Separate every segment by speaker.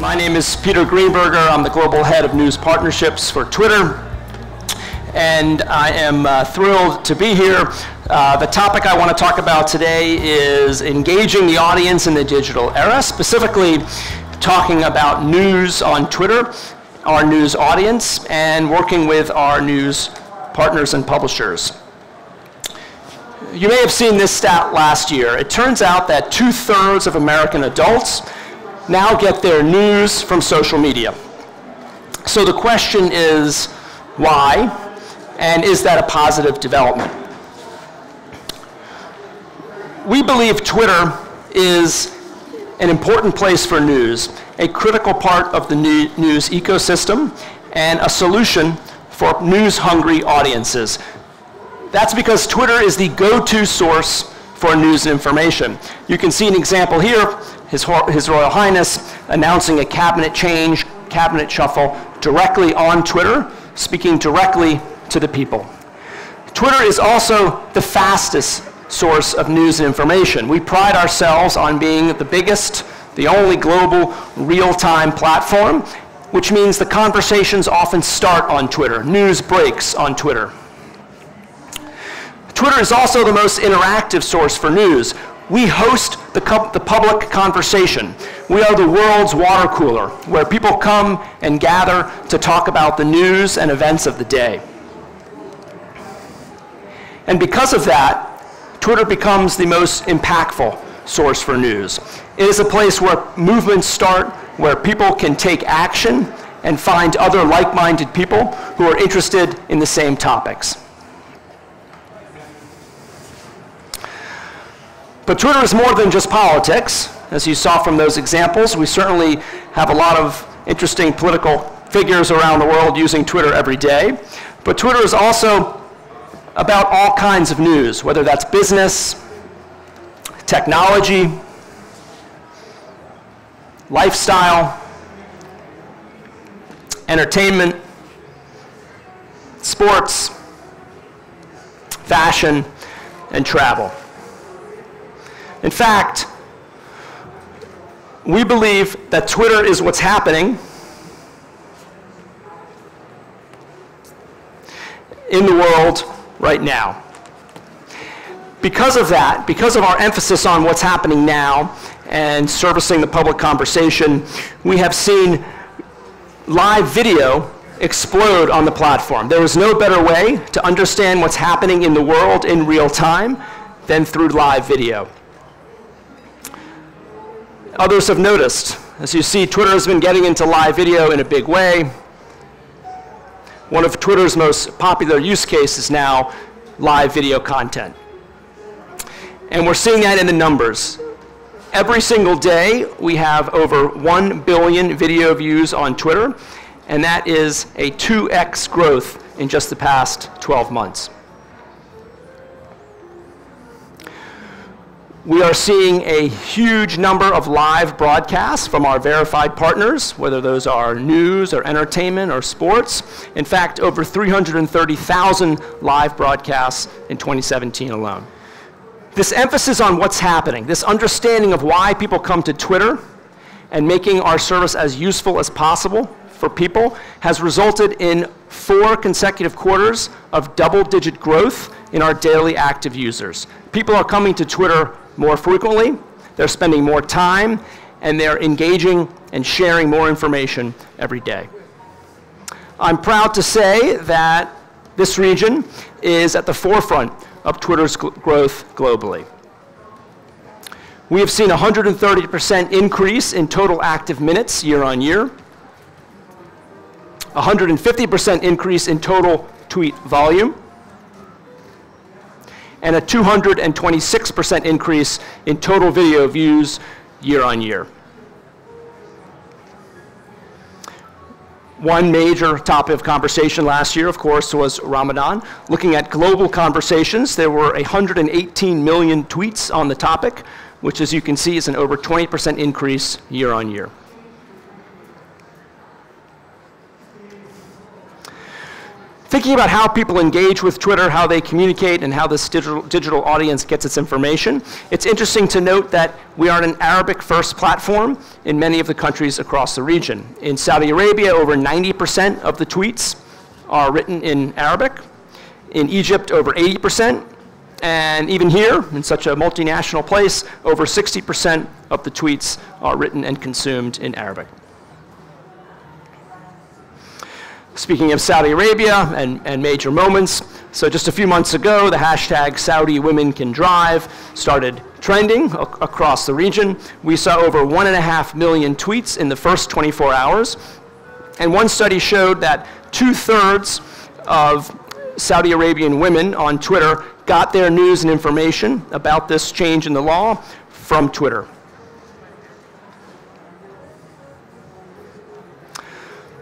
Speaker 1: My name is Peter Greenberger. I'm the Global Head of News Partnerships for Twitter. And I am thrilled to be here. The topic I want to talk about today is engaging the audience in the digital era, specifically talking about news on Twitter, our news audience, and working with our news partners and publishers. You may have seen this stat last year. It turns out that 2/3 of American adults now get their news from social media. So the question is, why? And is that a positive development? We believe Twitter is an important place for news, a critical part of the news ecosystem, and a solution for news-hungry audiences. That's because Twitter is the go-to source for news and information. You can see an example here, His Royal Highness announcing a cabinet change, cabinet shuffle, directly on Twitter, speaking directly to the people. Twitter is also the fastest source of news and information. We pride ourselves on being the biggest, the only global real-time platform, which means the conversations often start on Twitter. News breaks on Twitter. Twitter is also the most interactive source for news. We host the public conversation. We are the world's water cooler, where people come and gather to talk about the news and events of the day. And because of that, Twitter becomes the most impactful source for news. It is a place where movements start, where people can take action and find other like-minded people who are interested in the same topics. But Twitter is more than just politics. As you saw from those examples, we certainly have a lot of interesting political figures around the world using Twitter every day. But Twitter is also about all kinds of news, whether that's business, technology, lifestyle, entertainment, sports, fashion, and travel. In fact, we believe that Twitter is what's happening in the world right now. Because of that, because of our emphasis on what's happening now and servicing the public conversation, we have seen live video explode on the platform. There is no better way to understand what's happening in the world in real time than through live video. Others have noticed. As you see, Twitter has been getting into live video in a big way. One of Twitter's most popular use cases now, live video content. And we're seeing that in the numbers. Every single day, we have over 1 billion video views on Twitter, and that is a 2x growth in just the past 12 months. We are seeing a huge number of live broadcasts from our verified partners, whether those are news or entertainment or sports. In fact, over 330,000 live broadcasts in 2017 alone. This emphasis on what's happening, this understanding of why people come to Twitter and making our service as useful as possible for people has resulted in 4 consecutive quarters of double-digit growth in our daily active users. People are coming to Twitter more frequently, they're spending more time, and they're engaging and sharing more information every day. I'm proud to say that this region is at the forefront of Twitter's growth globally. We have seen a 130% increase in total active minutes year on year, 150% increase in total tweet volume, and a 226% increase in total video views year on year. One major topic of conversation last year, of course, was Ramadan. Looking at global conversations, there were 118 million tweets on the topic, which, as you can see, is an over 20% increase year on year. Thinking about how people engage with Twitter, how they communicate, and how this digital audience gets its information, it's interesting to note that we are an Arabic-first platform in many of the countries across the region. In Saudi Arabia, over 90% of the tweets are written in Arabic. In Egypt, over 80%. And even here, in such a multinational place, over 60% of the tweets are written and consumed in Arabic. Speaking of Saudi Arabia and major moments, so just a few months ago, the hashtag Saudi Women Can Drive started trending across the region. We saw over 1.5 million tweets in the first 24 hours. And one study showed that 2/3 of Saudi Arabian women on Twitter got their news and information about this change in the law from Twitter.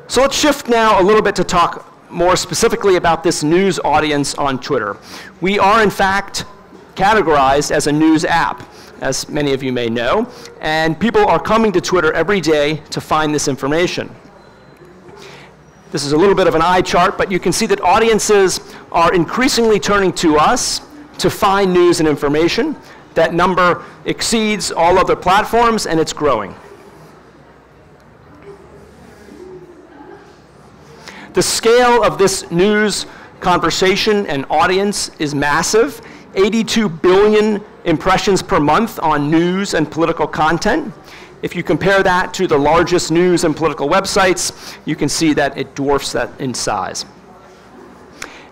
Speaker 1: So let's shift now a little bit to talk more specifically about this news audience on Twitter. We are, in fact, categorized as a news app, as many of you may know, and people are coming to Twitter every day to find this information. This is a little bit of an eye chart, but you can see that audiences are increasingly turning to us to find news and information. That number exceeds all other platforms, and it's growing. The scale of this news conversation and audience is massive. 82 billion impressions per month on news and political content. If you compare that to the largest news and political websites, you can see that it dwarfs that in size.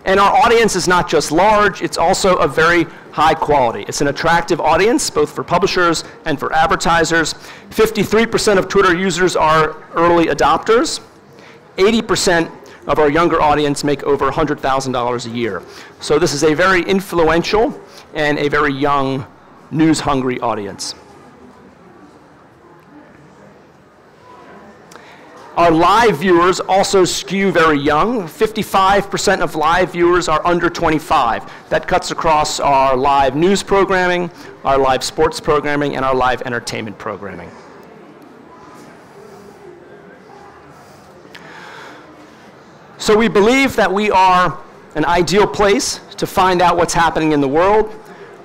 Speaker 1: And our audience is not just large, it's also of very high quality. It's an attractive audience, both for publishers and for advertisers. 53% of Twitter users are early adopters. 80% of our younger audience make over $100,000 a year. So this is a very influential and a very young, news-hungry audience. Our live viewers also skew very young. 55% of live viewers are under 25. That cuts across our live news programming, our live sports programming, and our live entertainment programming. So we believe that we are an ideal place to find out what's happening in the world.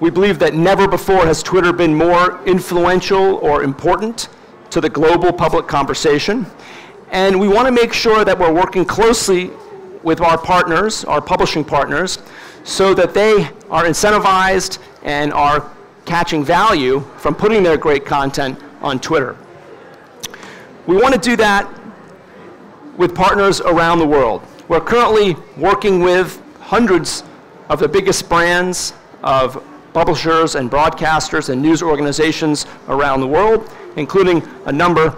Speaker 1: We believe that never before has Twitter been more influential or important to the global public conversation. And we want to make sure that we're working closely with our partners, our publishing partners, so that they are incentivized and are catching value from putting their great content on Twitter. We want to do that with partners around the world. We're currently working with hundreds of the biggest brands of publishers and broadcasters and news organizations around the world, including a number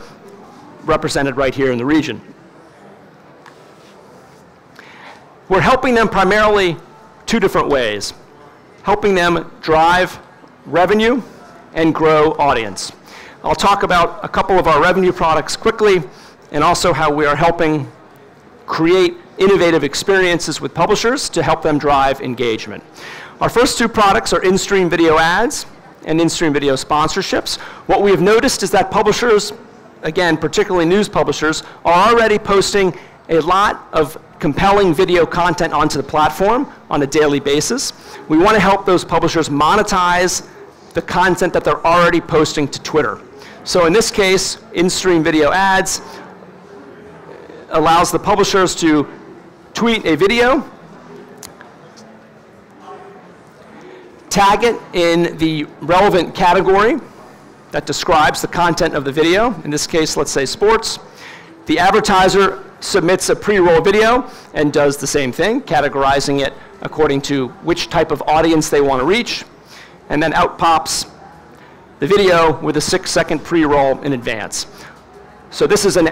Speaker 1: represented right here in the region. We're helping them primarily two different ways, helping them drive revenue and grow audience. I'll talk about a couple of our revenue products quickly, and also how we are helping create innovative experiences with publishers to help them drive engagement. Our first two products are in-stream video ads and in-stream video sponsorships. What we have noticed is that publishers, again, particularly news publishers, are already posting a lot of compelling video content onto the platform on a daily basis. We want to help those publishers monetize the content that they're already posting to Twitter. So in this case, in-stream video ads allows the publishers to tweet a video, tag it in the relevant category that describes the content of the video. In this case, let's say sports. The advertiser submits a pre-roll video and does the same thing, categorizing it according to which type of audience they want to reach. And then out pops the video with a 6-second pre-roll in advance. So this is an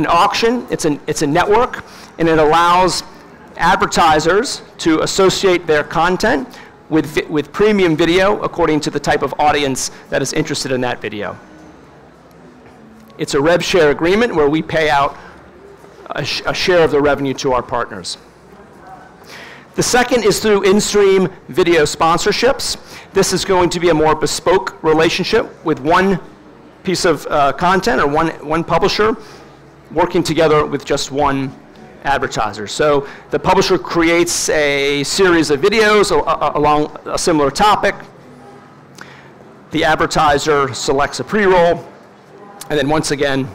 Speaker 1: auction, it's a network, and it allows advertisers to associate their content with premium video according to the type of audience that is interested in that video. It's a rev share agreement where we pay out a share of the revenue to our partners. The second is through in-stream video sponsorships. This is going to be a more bespoke relationship with one piece of content or one publisher working together with just one advertisers. So the publisher creates a series of videos along a similar topic. The advertiser selects a pre-roll, and then once again,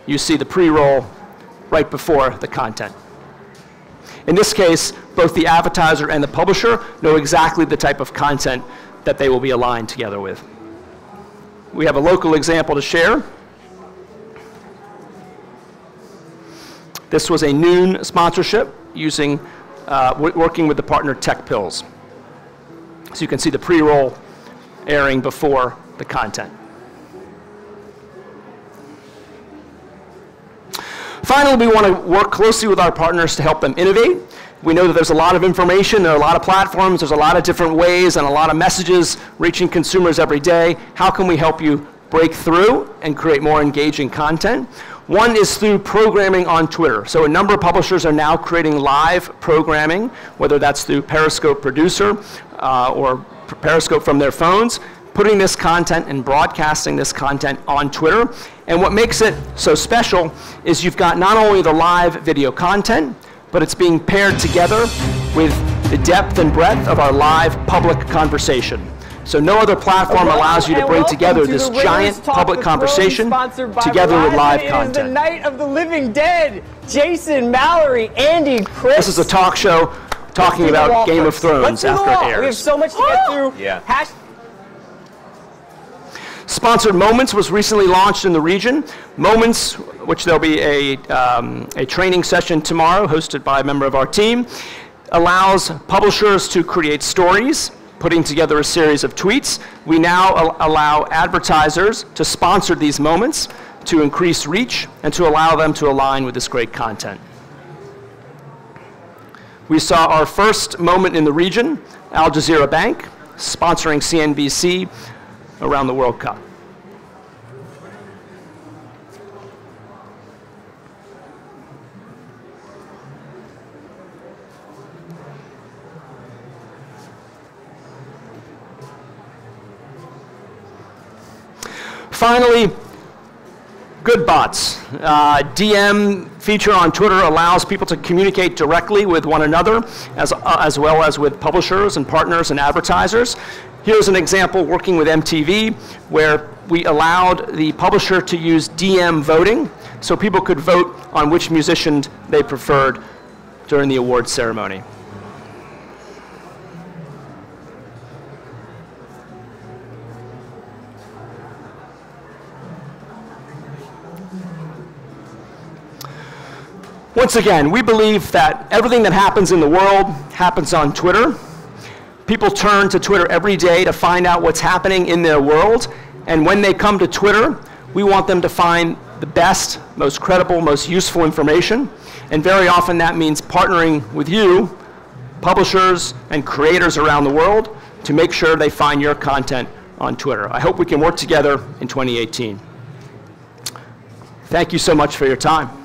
Speaker 1: you see the pre-roll right before the content. In this case, both the advertiser and the publisher know exactly the type of content that they will be aligned together with. We have a local example to share. This was a noon sponsorship using, working with the partner Tech Pills. So you can see the pre-roll airing before the content. Finally, we want to work closely with our partners to help them innovate. We know that there's a lot of information, there are a lot of platforms, there's a lot of different ways and a lot of messages reaching consumers every day. How can we help you break through and create more engaging content? One is through programming on Twitter. So a number of publishers are now creating live programming, whether that's through Periscope Producer or Periscope from their phones, putting this content and broadcasting this content on Twitter. And what makes it so special is you've got not only the live video content, but it's being paired together with the depth and breadth of our live public conversation. So no other platform allows you to bring together this giant public conversation together with live content.
Speaker 2: It is the Night of the Living Dead. Jason, Mallory, Andy, Chris.
Speaker 1: This is a talk show talking about Game of Thrones after it airs.
Speaker 2: We have so much to get through.
Speaker 3: Yeah.
Speaker 1: Sponsored Moments was recently launched in the region. Moments, which there'll be a training session tomorrow hosted by a member of our team, allows publishers to create stories, putting together a series of tweets. We now allow advertisers to sponsor these moments to increase reach and to allow them to align with this great content. We saw our first moment in the region, Al Jazeera Bank, sponsoring CNBC around the World Cup. Finally, good bots. DM feature on Twitter allows people to communicate directly with one another as well as with publishers and partners and advertisers. Here's an example working with MTV where we allowed the publisher to use DM voting so people could vote on which musician they preferred during the awards ceremony. Once again, we believe that everything that happens in the world happens on Twitter. People turn to Twitter every day to find out what's happening in their world, and when they come to Twitter, we want them to find the best, most credible, most useful information, and very often that means partnering with you, publishers and creators around the world, to make sure they find your content on Twitter. I hope we can work together in 2018. Thank you so much for your time.